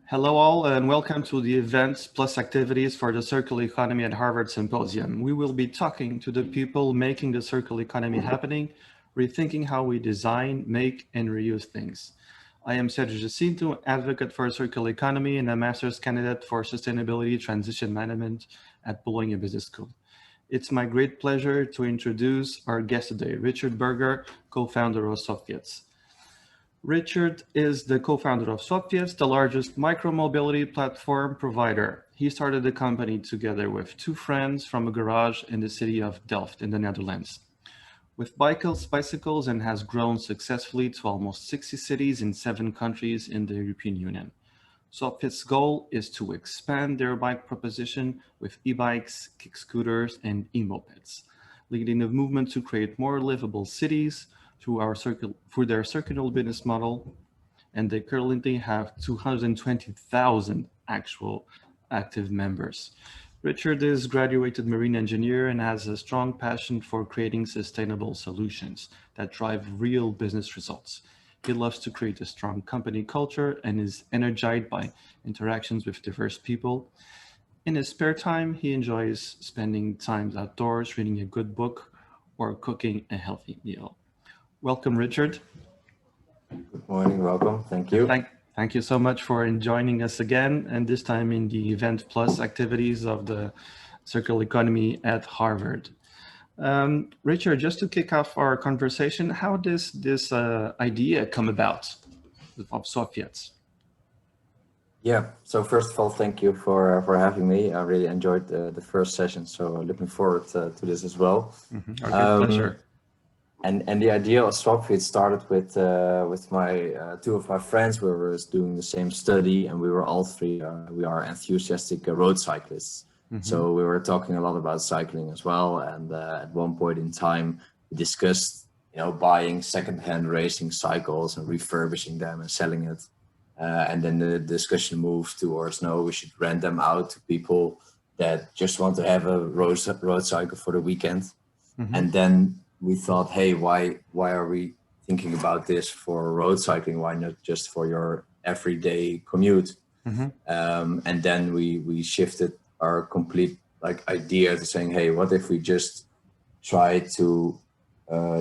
Hello all and welcome to the events plus activities for the circular economy at Harvard Symposium. We will be talking to the people making the circular economy happening, rethinking how we design, make and reuse things. I am Sergio Jacinto, advocate for a circular economy and a master's candidate for sustainability transition management at Bologna Business School. It's my great pleasure to introduce our guest today, Richard Berger, co-founder of Swapfiets. Richard is the co-founder of Swapfiets, the largest micromobility platform provider. He started the company together with two friends from a garage in the city of Delft in the Netherlands. With bicycles and has grown successfully to almost 60 cities in 7 countries in the European Union. Swapfiets' goal is to expand their bike proposition with e-bikes, kick scooters, and e-mopeds, leading the movement to create more livable cities through their circular business model, and they currently have 220,000 actual active members. Richard is graduated marine engineer and has a strong passion for creating sustainable solutions that drive real business results. He loves to create a strong company culture and is energized by interactions with diverse people. In his spare time, he enjoys spending time outdoors, reading a good book, or cooking a healthy meal. Welcome, Richard. Good morning, welcome, thank you. Thank you so much for joining us again, and this time in the Event Plus activities of the Circular Economy at Harvard. Richard, just to kick off our conversation, how does this idea come about of Swapfiets? Yeah, so first of all, thank you for having me. I really enjoyed the first session, so looking forward to this as well. Our pleasure. And the idea of Swapfiets started with my two of my friends. We were doing the same study, and we were all three we are enthusiastic road cyclists. So we were talking a lot about cycling as well. And at one point in time, we discussed, buying secondhand racing cycles and refurbishing them and selling it. And then the discussion moved towards, no, we should rent them out to people that just want to have a road cycle for the weekend. And then we thought, hey, why are we thinking about this for road cycling? Why not just for your everyday commute? And then we shifted our complete idea to saying, hey, what if we just try to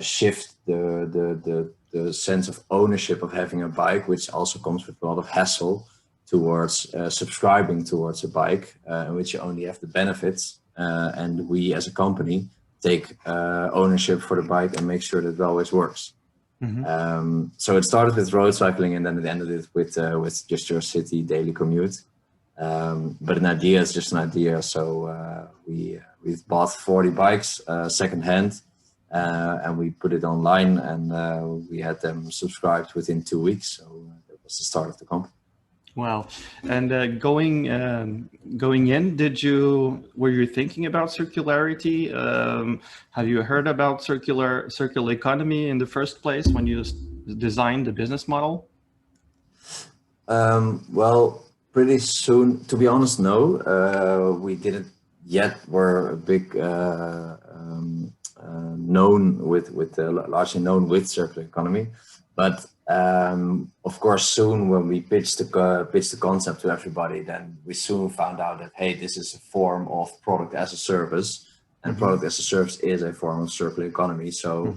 shift the sense of ownership of having a bike, which also comes with a lot of hassle, towards subscribing towards a bike, in which you only have the benefits, and we as a company take ownership for the bike and make sure that it always works. So it started with road cycling, and then it ended with just your city daily commute. But an idea is just an idea. So we've bought 40 bikes secondhand, and we put it online, and we had them subscribed within 2 weeks. So that was the start of the company. Wow. And going in, were you thinking about circularity? Have you heard about circular economy in the first place when you designed the business model? Well, pretty soon, to be honest, no, we didn't yet. We're a big largely known with circular economy, but of course, soon when we pitched the concept to everybody, then we soon found out that, hey, this is a form of product as a service, and product as a service is a form of circular economy. So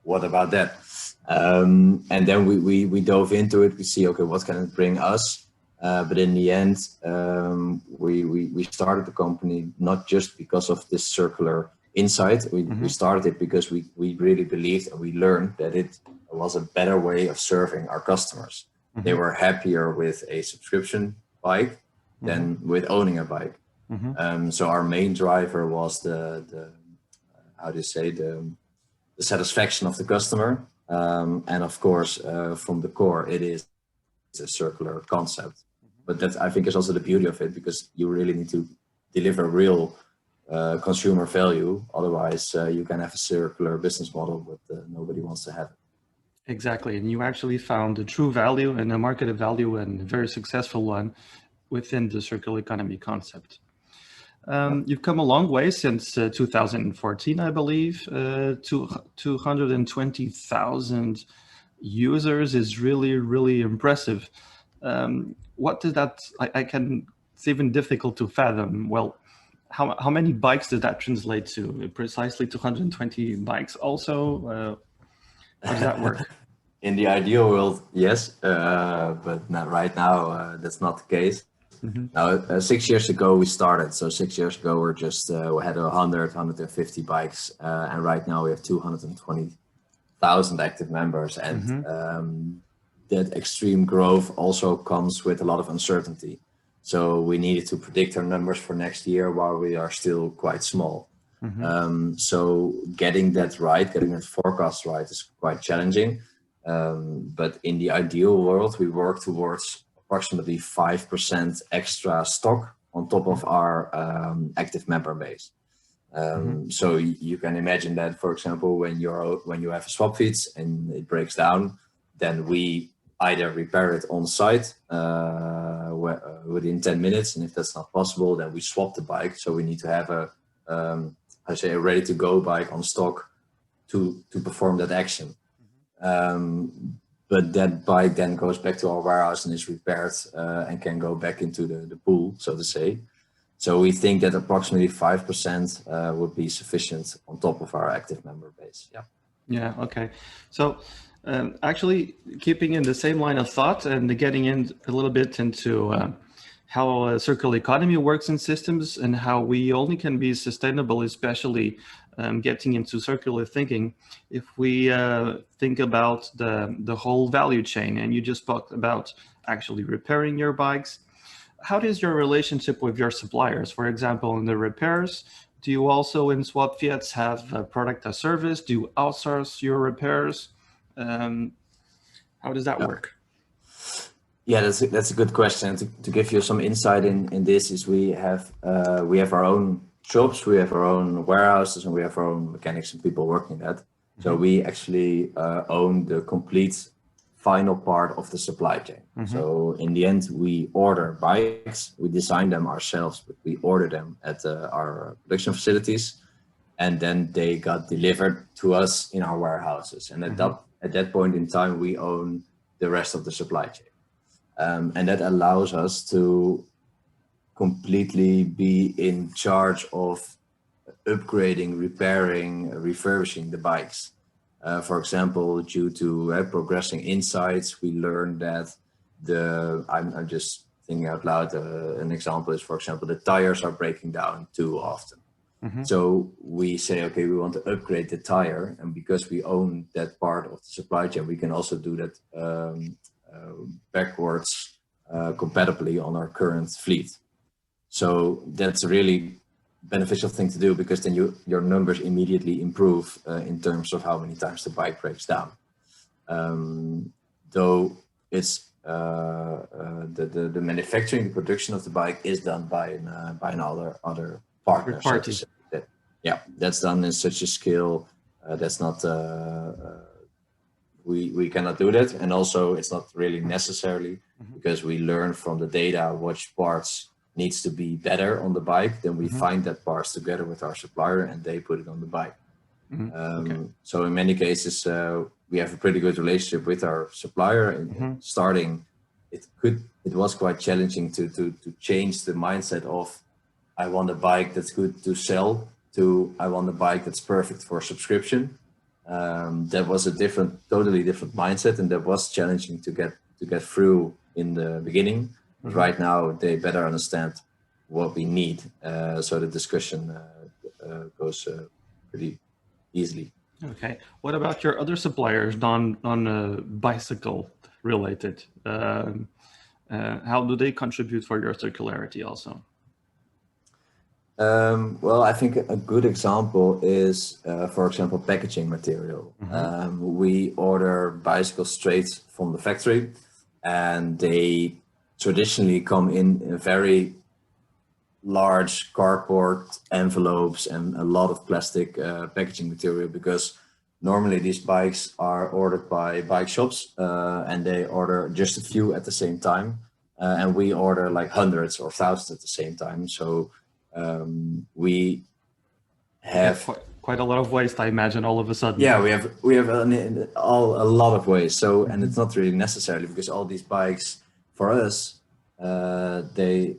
what about that? And then we dove into it. We see, okay, what can it bring us? But in the end, we started the company not just because of this circular insight. We started it because we really believed, and we learned that it was a better way of serving our customers. They were happier with a subscription bike than with owning a bike. So our main driver was the satisfaction of the customer. And of course, from the core, it is a circular concept. But that, I think, is also the beauty of it, because you really need to deliver real consumer value. Otherwise, you can have a circular business model, but nobody wants to have it. Exactly. And you actually found the true value and a market value, and a very successful one within the circular economy concept. You've come a long way since 2014, I believe. To 220,000 users is really, really impressive. What does that, it's even difficult to fathom. Well, how many bikes does that translate to? Precisely 220 bikes also? How does that work? In the ideal world, yes, but not right now. That's not the case. Now, 6 years ago we started. So 6 years ago we had 150 bikes, and right now we have 220,000 active members. And that extreme growth also comes with a lot of uncertainty. So we needed to predict our numbers for next year while we are still quite small. So getting that right, getting that forecast right is quite challenging. But in the ideal world, we work towards approximately 5% extra stock on top of our active member base. So you can imagine that, for example, when you have a Swapfiets and it breaks down, then we either repair it on site within 10 minutes, and if that's not possible, then we swap the bike. So we need to have a ready-to-go bike on stock to perform that action. But that bike then goes back to our warehouse and is repaired and can go back into the pool, so to say. So we think that approximately 5% would be sufficient on top of our active member base. Yeah. Yeah. Okay. So actually, keeping in the same line of thought and getting in a little bit into how a circular economy works in systems and how we only can be sustainable, especially getting into circular thinking, if we think about the whole value chain. And you just talked about actually repairing your bikes. How is your relationship with your suppliers? For example, in the repairs, do you also in Swapfiets have a product as service? Do you outsource your repairs? How does that work? Yeah, that's a good question. To give you some insight in this is we have our own shops, we have our own warehouses, and we have our own mechanics and people working that. So we actually own the complete final part of the supply chain. So in the end, we order bikes, we design them ourselves, but we order them at our production facilities, and then they got delivered to us in our warehouses. And at that point in time, we own the rest of the supply chain. And that allows us to completely be in charge of upgrading, repairing, refurbishing the bikes. For example, due to progressing insights, we learned that I'm just thinking out loud, an example is, for example, the tires are breaking down too often. So we say, okay, we want to upgrade the tire, and because we own that part of the supply chain, we can also do that backwards compatibly on our current fleet. So that's a really beneficial thing to do, because then your numbers immediately improve in terms of how many times the bike breaks down. Though it's the manufacturing, the production of the bike is done by another partner. Yeah, that's done in such a scale that's not we cannot do that, and also it's not really necessarily because we learn from the data which parts needs to be better on the bike. Then we find that parts together with our supplier and they put it on the bike. So in many cases we have a pretty good relationship with our supplier. And starting, it was quite challenging to change the mindset of I want a bike that's good to sell to I want a bike that's perfect for subscription. That was a totally different mindset, and that was challenging to get through in the beginning. But right now they better understand what we need, so the discussion goes pretty easily. Okay. What about your other suppliers non-bicycle related? How do they contribute for your circularity also? Well, I think a good example is, for example, packaging material. We order bicycles straight from the factory, and they traditionally come in very large cardboard envelopes and a lot of plastic packaging material, because normally these bikes are ordered by bike shops and they order just a few at the same time, and we order like hundreds or thousands at the same time. So we have quite a lot of waste, I imagine, all of a sudden. Yeah, we have a lot of waste. So, and it's not really necessarily, because all these bikes for us, they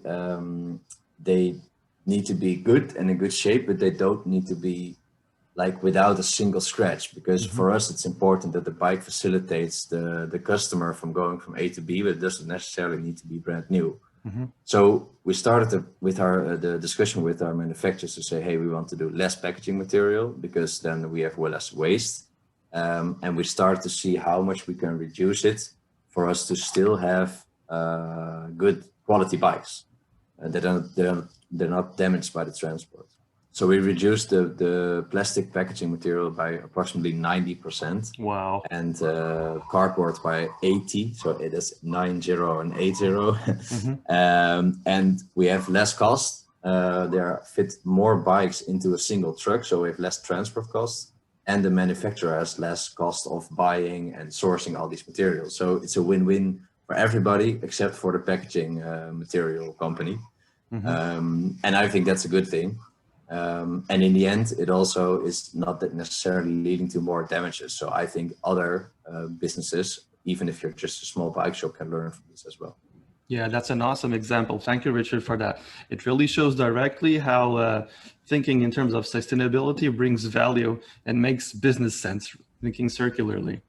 need to be good and in good shape, but they don't need to be like without a single scratch, because for us it's important that the bike facilitates the customer from going from A to B, but it doesn't necessarily need to be brand new. So we started with the discussion with our manufacturers to say, hey, we want to do less packaging material, because then we have less waste. And we started to see how much we can reduce it for us to still have good quality bikes. They're not damaged by the transport. So we reduced the plastic packaging material by approximately 90%. Wow. And cardboard by 80. So it is 90 and 80. And we have less cost. There fit more bikes into a single truck, so we have less transport costs. And the manufacturer has less cost of buying and sourcing all these materials. So it's a win-win for everybody except for the packaging material company. And I think that's a good thing. And in the end, it also is not that necessarily leading to more damages. So I think other businesses, even if you're just a small bike shop, can learn from this as well. Yeah, that's an awesome example. Thank you, Richard, for that. It really shows directly how thinking in terms of sustainability brings value and makes business sense, thinking circularly.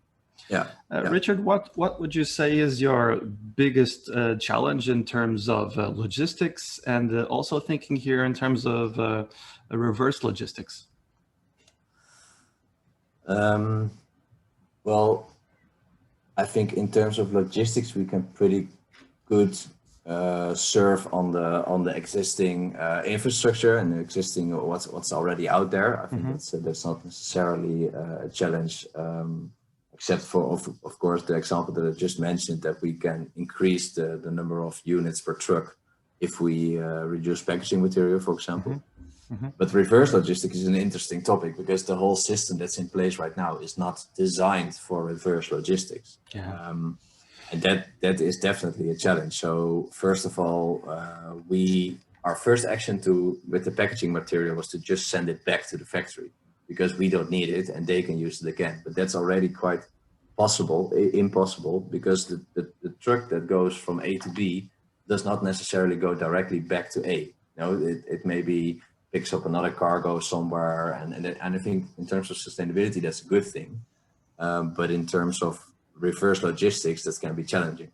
Yeah. Richard, what would you say is your biggest challenge in terms of logistics, and also thinking here in terms of reverse logistics? Well, I think in terms of logistics, we can pretty good serve on the existing infrastructure and the existing what's already out there. I think that's not necessarily a challenge. Except for, of course, the example that I just mentioned, that we can increase the number of units per truck if we reduce packaging material, for example. But reverse logistics is an interesting topic, because the whole system that's in place right now is not designed for reverse logistics. And that is definitely a challenge. So first of all, our first action with the packaging material was to just send it back to the factory, because we don't need it and they can use it again. But that's already quite impossible, because the truck that goes from A to B does not necessarily go directly back to A. It maybe picks up another cargo somewhere. And I think in terms of sustainability, that's a good thing. But in terms of reverse logistics, that's going to be challenging.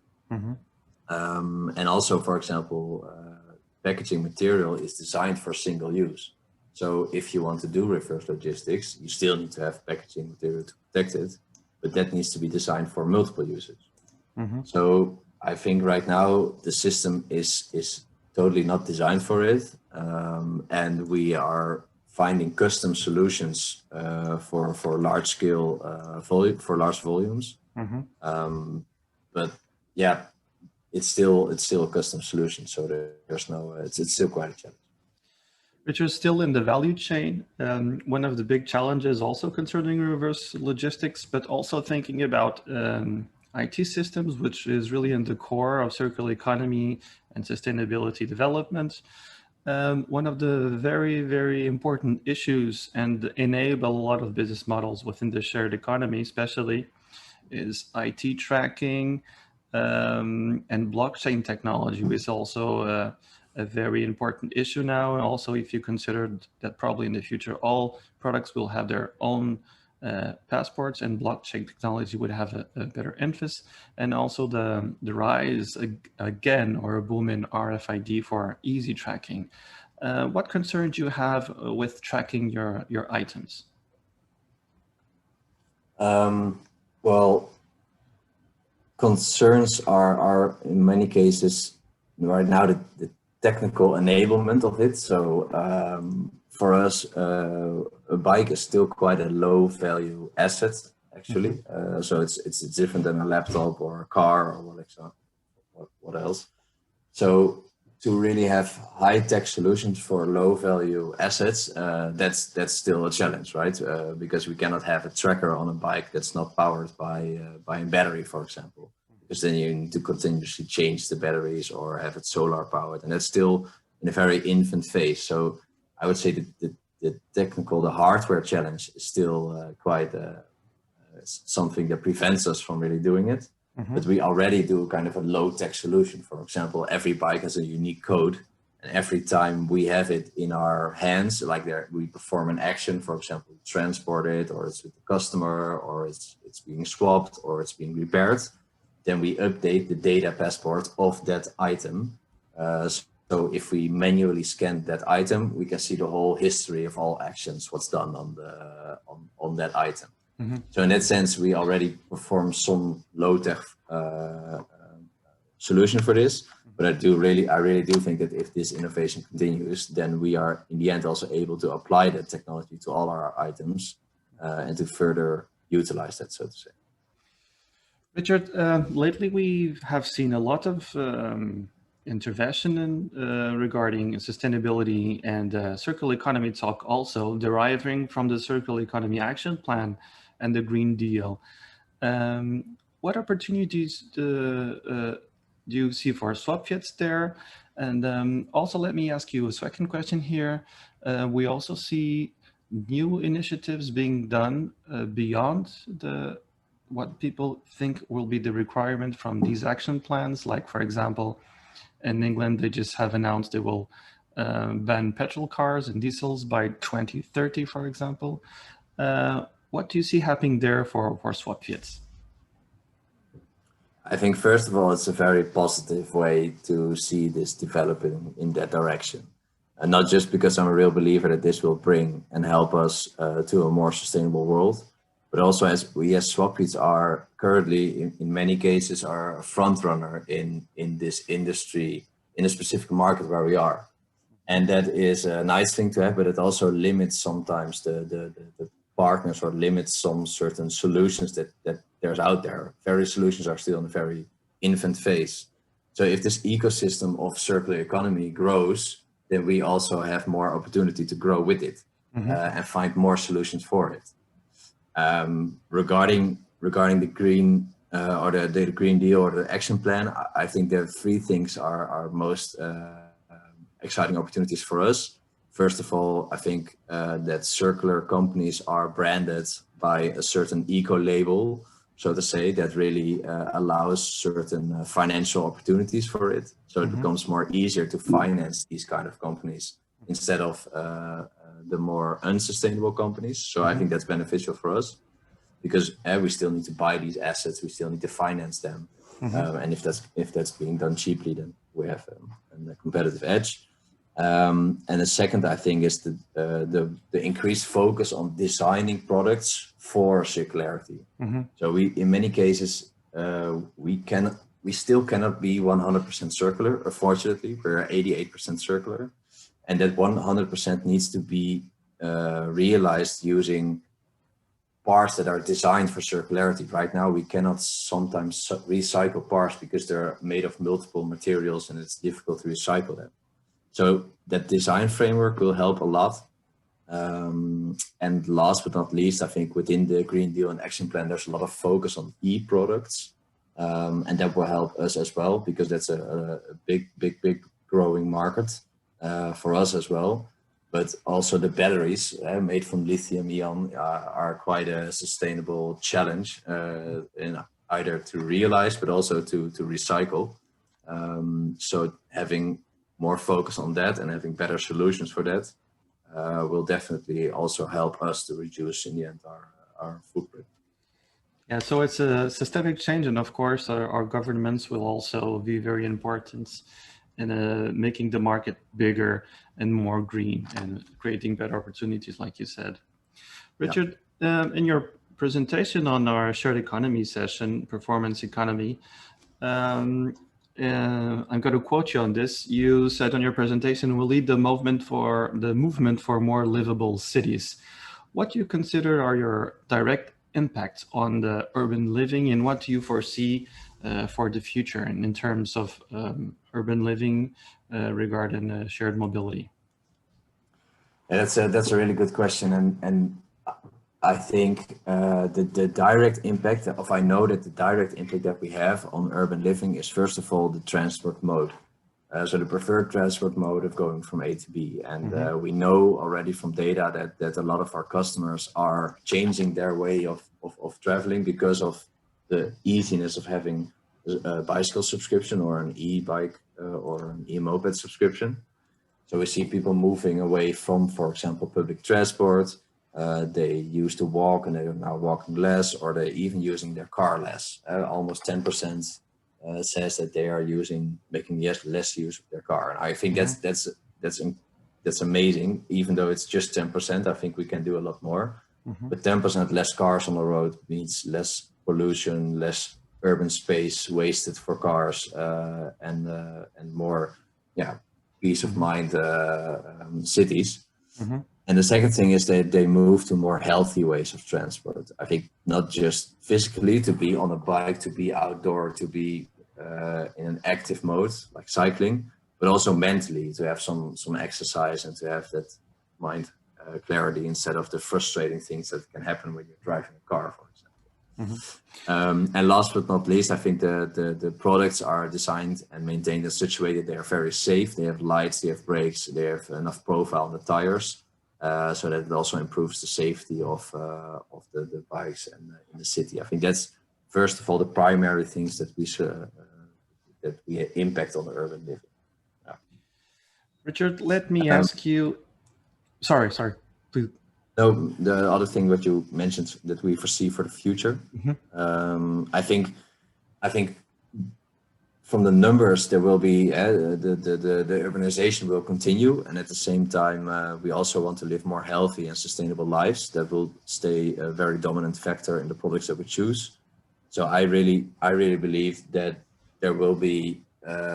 And also, for example, packaging material is designed for single use. So if you want to do reverse logistics, you still need to have packaging material to protect it, but that needs to be designed for multiple uses. So I think right now the system is totally not designed for it. And we are finding custom solutions for large scale for large volumes. But yeah, it's still a custom solution. So there's no, it's still quite a challenge. Richard, still in the value chain, one of the big challenges also concerning reverse logistics, but also thinking about IT systems, which is really in the core of circular economy and sustainability development. One of the very, very important issues and enable a lot of business models within the shared economy, especially, is IT tracking and blockchain technology, which is also a very important issue now. And also, if you consider that probably in the future, all products will have their own passports, and blockchain technology would have a better emphasis. And also the rise again, or a boom in RFID for easy tracking. What concerns you have with tracking your items? Well, concerns are in many cases right now the technical enablement of it. So for us, a bike is still quite a low value asset, actually. So it's different than a laptop or a car or what else. So to really have high-tech solutions for low-value assets, that's still a challenge, right? Because we cannot have a tracker on a bike that's not powered by a battery, for example, because then you need to continuously change the batteries or have it solar powered, and that's still in a very infant phase. So I would say that the hardware challenge is still quite something that prevents us from really doing it. But we already do kind of a low-tech solution. For example, every bike has a unique code. And every time we have it in our hands, like we perform an action, for example, transport it, or it's with the customer, or it's being swapped, or it's being repaired, then we update the data passport of that item. So if we manually scan that item, we can see the whole history of all actions, what's done on that item. So in that sense, we already perform some low-tech solution for this. But I really do think that if this innovation continues, then we are in the end also able to apply that technology to all our items and to further utilize that, so to say. Richard, lately we have seen a lot of intervention regarding sustainability and circular economy talk, also deriving from the Circular Economy Action Plan and the Green Deal. What opportunities do you see for Swapfiets there? And also let me ask you a second question here. We also see new initiatives being done beyond what people think will be the requirement from these action plans. Like, for example, in England, they just have announced they will ban petrol cars and diesels by 2030, for example. What do you see happening there for Swapfiets? I think, first of all, it's a very positive way to see this developing in that direction. And not just because I'm a real believer that this will bring and help us to a more sustainable world, but also as we as Swapfiets are currently, in many cases, are a front runner in this industry, in a specific market where we are. And that is a nice thing to have, but it also limits sometimes the partners, or limits some certain solutions that there's out there. Various solutions are still in a very infant phase. So if this ecosystem of circular economy grows, then we also have more opportunity to grow with it and find more solutions for it. Regarding the green or the Green Deal or the action plan, I think there are three things are most exciting opportunities for us. First of all, I think that circular companies are branded by a certain eco label, so to say, that really allows certain financial opportunities for it. So it becomes more easier to finance these kind of companies instead of the more unsustainable companies. So I think that's beneficial for us, because we still need to buy these assets, we still need to finance them. And if that's being done cheaply, then we have a competitive edge. And the second, I think, is the increased focus on designing products for circularity. So we, in many cases, we still cannot be 100% circular. Unfortunately, we're 88% circular, and that 100% needs to be realized using parts that are designed for circularity. Right now, we cannot sometimes recycle parts because they're made of multiple materials and it's difficult to recycle them. So that design framework will help a lot. And last but not least, I think within the Green Deal and Action Plan, there's a lot of focus on e-products. And that will help us as well, because that's a big growing market for us as well. But also the batteries made from lithium ion are quite a sustainable challenge in either to realize, but also to recycle. So having more focus on that and having better solutions for that will definitely also help us to reduce in the end our footprint. Yeah, so it's a systemic change, and of course our governments will also be very important in making the market bigger and more green and creating better opportunities, like you said. Richard, in your presentation on our shared economy session, performance economy, I'm going to quote you on this. You said on your presentation, we'll lead the movement for more livable cities. What do you consider are your direct impacts on the urban living, and what do you foresee for the future in terms of urban living regarding shared mobility? Yeah, that's a really good question, and I think the direct impact of, I know that the direct impact that we have on urban living is, first of all, the transport mode. So the preferred transport mode of going from A to B. And we know already from data that a lot of our customers are changing their way of traveling because of the easiness of having a bicycle subscription or an e-bike or an e-moped subscription. So we see people moving away from, for example, public transport. They used to walk and they are now walking less, or they're even using their car less. Almost 10% says that they are making less use of their car. And I think that's amazing. Even though it's just 10%, I think we can do a lot more. But 10% less cars on the road means less pollution, less urban space wasted for cars, and more, peace of mind cities. And the second thing is that they move to more healthy ways of transport. I think not just physically to be on a bike, to be outdoor, to be in an active mode like cycling, but also mentally to have some exercise and to have that mind clarity instead of the frustrating things that can happen when you're driving a car, for example. And last but not least, I think the products are designed and maintained in such a way that they are very safe. They have lights, they have brakes, they have enough profile on the tires, so that it also improves the safety of the bikes and in the city. I think that's first of all the primary things that we impact on the urban living. Yeah. Richard, let me ask you. Sorry, please. No, the other thing that you mentioned that we foresee for the future, I think from the numbers there will be the urbanization will continue, and at the same time we also want to live more healthy and sustainable lives. That will stay a very dominant factor in the products that we choose. So I really believe that there will be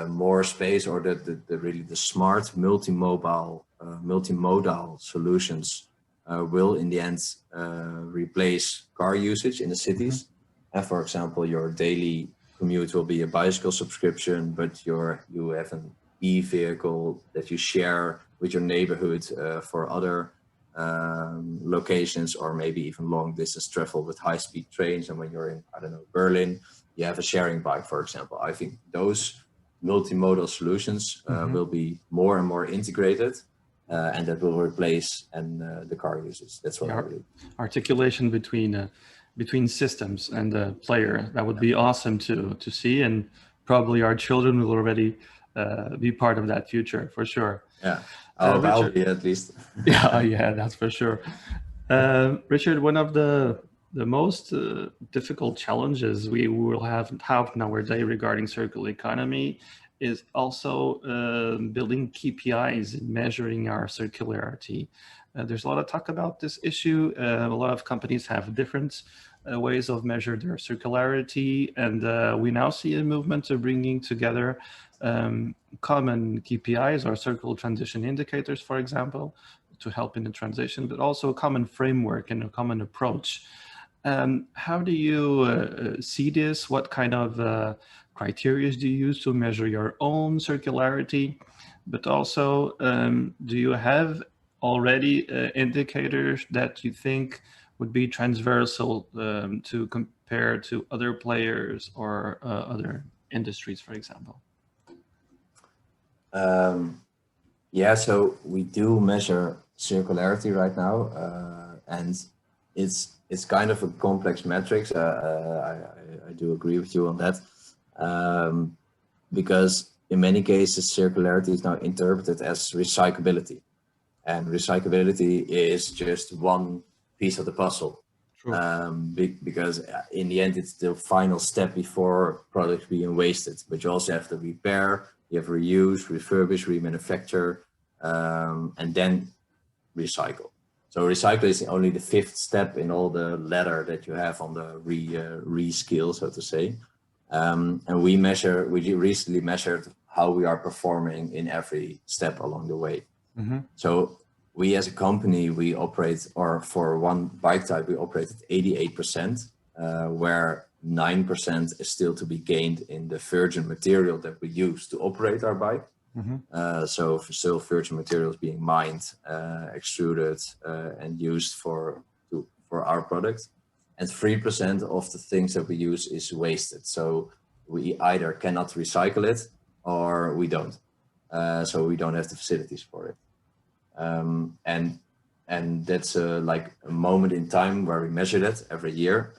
more space, or that the smart multimodal solutions will in the end replace car usage in the cities. And for example, your daily commute will be a bicycle subscription, but you have an e-vehicle that you share with your neighborhood for other locations, or maybe even long distance travel with high-speed trains. And when you're in, I don't know, Berlin, you have a sharing bike, for example. I think those multimodal solutions will be more and more integrated. And that will replace the car usage. That's what I believe. Articulation between systems and the player, that would be awesome to see, and probably our children will already be part of that future for sure. Yeah, I'll be at least. yeah, that's for sure. Richard, one of the most difficult challenges we will have nowadays regarding circular economy is also building KPIs and measuring our circularity. There's a lot of talk about this issue. A lot of companies have different ways of measuring their circularity, and we now see a movement to bringing together common KPIs or circular transition indicators, for example, to help in the transition, but also a common framework and a common approach. How do you see this? What kind of criteria do you use to measure your own circularity? But also, do you have already indicators that you think would be transversal to compare to other players or other industries, for example? Yeah, so we do measure circularity right now, and it's kind of a complex metrics. I do agree with you on that, because in many cases circularity is now interpreted as recyclability, and recyclability is just one piece of the puzzle. Sure. Because in the end it's the final step before products being wasted, but you also have to repair, you have reuse, refurbish, remanufacture, and then recycle. So recycle is only the fifth step in all the ladder that you have on the re-skill, so to say. And we recently measured how we are performing in every step along the way. So we as a company, we operate, or for one bike type, we operate at 88%, where 9% is still to be gained in the virgin material that we use to operate our bike. So still virgin materials being mined, extruded, and used for our product. And 3% of the things that we use is wasted. So we either cannot recycle it or we don't. so we don't have the facilities for it. And that's like a moment in time where we measure that every year,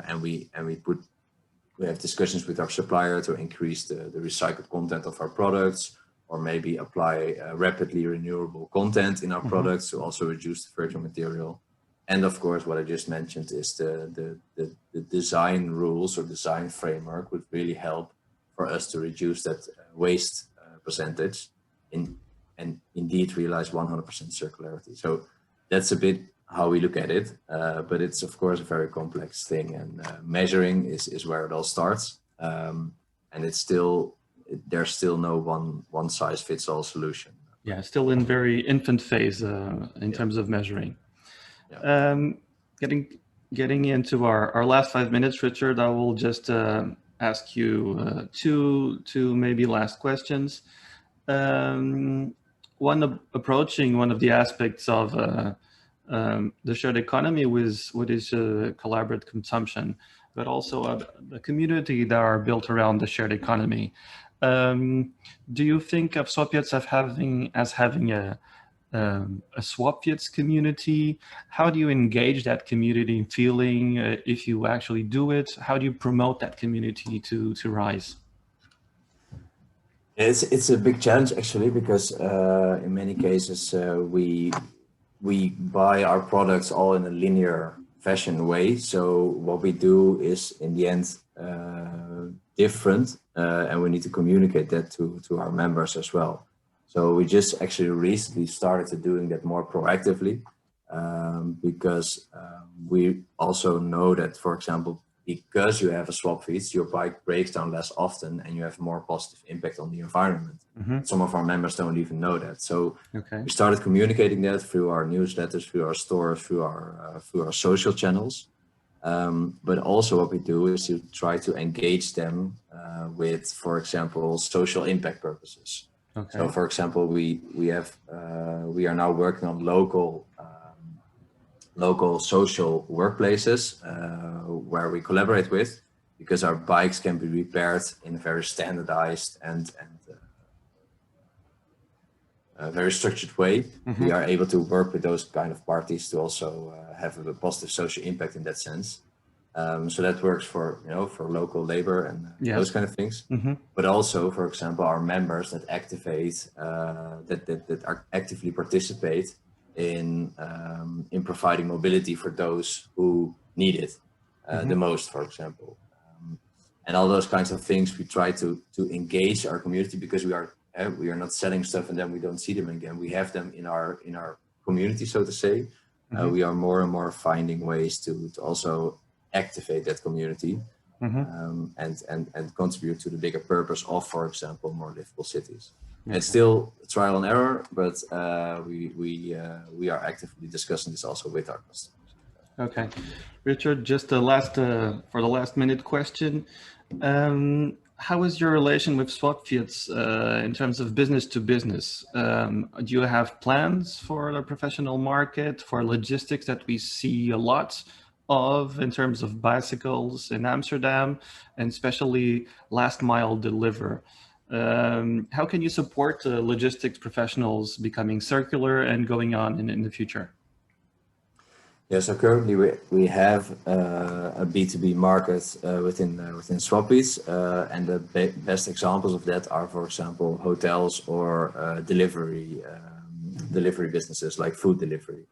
and we have discussions with our supplier to increase the recycled content of our products, or maybe apply rapidly renewable content in our products to also reduce the virgin material. And of course, what I just mentioned is the design rules or design framework would really help for us to reduce that waste percentage and indeed realize 100% circularity. So that's a bit how we look at it, but it's of course a very complex thing, and measuring is where it all starts, and there's still no one size fits all solution. Yeah, still in very infant phase in terms of measuring. Yeah. Getting into our last 5 minutes, Richard, I will just ask you two maybe last questions. Approaching one of the aspects of the shared economy with what is collaborative consumption, but also the community that are built around the shared economy. Do you think of Swapfiets as having a Swapfiets community? How do you engage that community feeling if you actually do it? How do you promote that community to rise? It's a big challenge actually, because in many cases we buy our products all in a linear fashion way. So what we do is in the end different, and we need to communicate that to our members as well. So we just actually recently started doing that more proactively, because we also know that, for example, because you have a Swapfiets, your bike breaks down less often and you have more positive impact on the environment. Some of our members don't even know that. So we started communicating that through our newsletters, through our stores, through our social channels. But also what we do is to try to engage them with, for example, social impact purposes. So for example, we are now working on local social workplaces where we collaborate with, because our bikes can be repaired in a very standardized and very structured way. We are able to work with those kind of parties to also have a positive social impact in that sense. So that works for local labor and those kind of things. But also, for example, our members that activate that are actively participate in providing mobility for those who need it the most, for example, and all those kinds of things. We try to engage our community, because we are not selling stuff and then we don't see them again. We have them in our community, so to say. We are more and more finding ways to also activate that community and contribute to the bigger purpose of, for example, more livable cities. It's still trial and error, but we are actively discussing this also with our customers. Okay, Richard, just for the last minute question. How is your relation with Swapfiets in terms of business to business? Do you have plans for the professional market, for logistics that we see a lot of in terms of bicycles in Amsterdam, and especially last mile deliver? How can you support logistics professionals becoming circular and going on in the future? Yeah, so currently we have a B2B market within Swapfiets, and the best examples of that are, for example, hotels or delivery businesses like food delivery.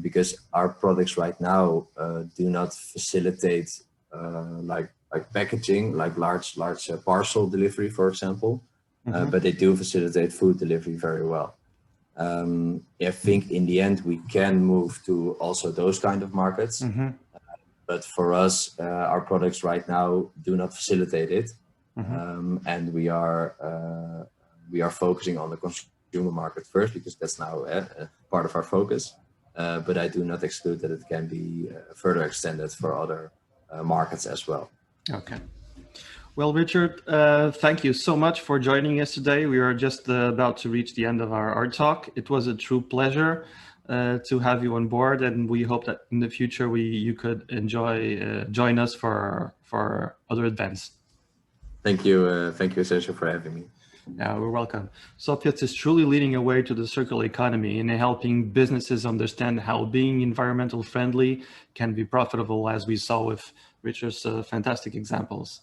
Because our products right now do not facilitate like packaging, like large parcel delivery, for example, but they do facilitate food delivery very well. I think in the end we can move to also those kind of markets, but for us, our products right now do not facilitate it, and we are focusing on the consumer market first, because that's now part of our focus. But I do not exclude that it can be further extended for other markets as well. Okay. Well, Richard, thank you so much for joining us today. We are just about to reach the end of our talk. It was a true pleasure to have you on board, and we hope that in the future you could join us for other events. Thank you, Sergio, for having me. We're welcome. Swapfiets is truly leading a way to the circular economy and helping businesses understand how being environmental friendly can be profitable, as we saw with Richard's fantastic examples.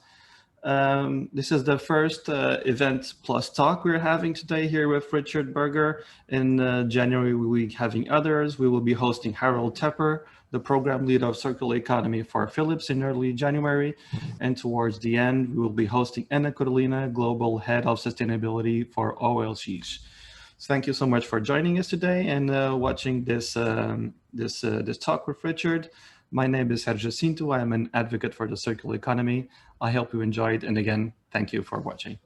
This is the first event plus talk we're having today here with Richard Berger. In January, we'll be having others. We will be hosting Harold Tepper, the program lead of circular economy for Philips, in early January. And towards the end, we will be hosting Anna Carolina, global head of sustainability for OLCs. So thank you so much for joining us today and watching this talk with Richard. My name is Sergio Cinto. I'm an advocate for the circular economy. I hope you enjoyed, and again, thank you for watching.